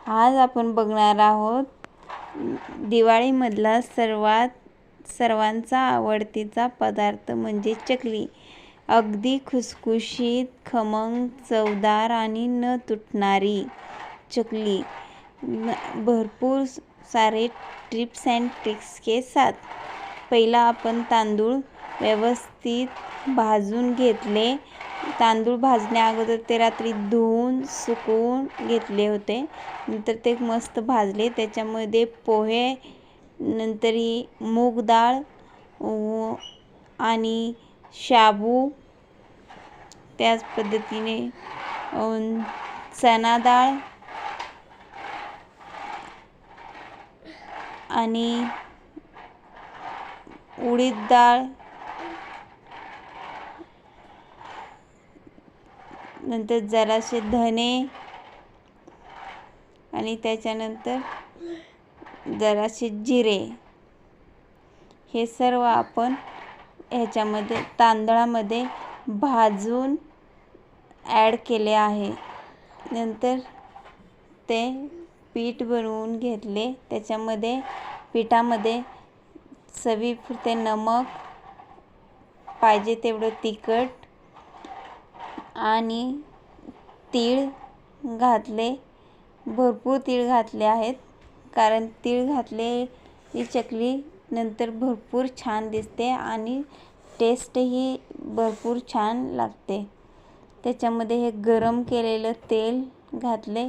आज आपण बघणार आहोत दिवाळीमधला सर्वांचा आवडतीचा पदार्थ म्हणजे चकली। अगदी खुसखुशीत, खमंग, चवदार आणि न तुटणारी चकली भरपूर सारे टिप्स एंड ट्रिक्स के साथ। पहिला आपण तांदूळ व्यवस्थित भाजून घेतले। तांदूळ भाजण्या अगोदर ते रात्री धुवून सुकवून घेतले होते। नंतर ते मस्त भाजले। त्याच्यामध्ये पोहे, नंतर ही मूग डाळ आणि शाबू, त्याच पद्धतीने चना डाळ आणि उडीद डाळ, नंतर जरासे धने आणि त्याच्यानंतर जरासे जिरे, हे सर्व आपण ह्याच्यामध्ये तांदळामध्ये भाजून ॲड केले आहे। नंतर ते पीठ बनवून घेतले। त्याच्यामध्ये पिठामध्ये चवीपुरते नमक, पाहिजे तेवढं तिखट आणि तीळ घातले। भरपूर तीळ घातले आहेत, कारण तीळ घातले ही चकली नंतर भरपूर छान दिसते आणि टेस्टही भरपूर छान लागते। त्याच्यामध्ये हे गरम केलेलं तेल घातले।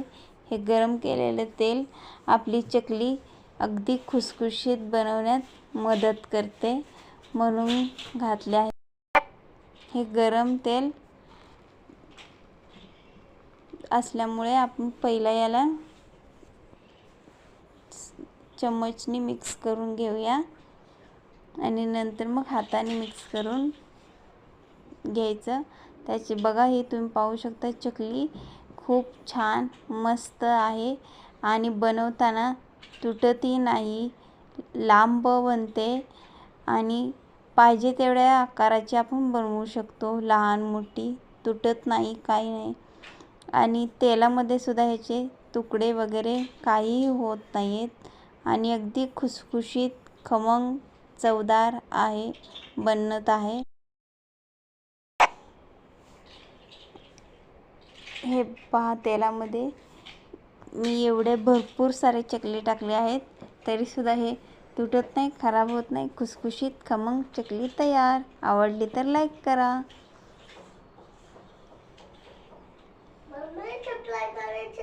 हे गरम केलेलं तेल आपली चकली अगदी खुसखुशीत बनवण्यात मदत करते, म्हणून घातले आहे। हे गरम तेल असल्यामुळे आपण पहिला याला चम्मचनी मिक्स करून घेऊया आणि नंतर मग हाताने मिक्स करून घ्यायचं। त्याची बघा, हे तुम्ही पाहू शकता चकली खूप छान मस्त आहे आणि बनवताना तुटतही नाही, लांब बनते आणि पाहिजे तेवढ्या आकाराची आपण बनवू शकतो, लहान मोठी, तुटत नाही, काही नाही। आणि तेलामध्ये सुद्धा ह्याचे तुकडे वगैरे काहीही होत नाहीत आणि अगदी खुसखुशीत, खमंग, चवदार आहे, बनत आहे। हे पहा, तेलामध्ये मी एवढे भरपूर सारे चकली टाकले आहेत, तरी सुद्धा हे तुटत नाही, खराब होत नाही। खुसखुशीत खमंग चकली तयार। आवडली तर लाईक करा।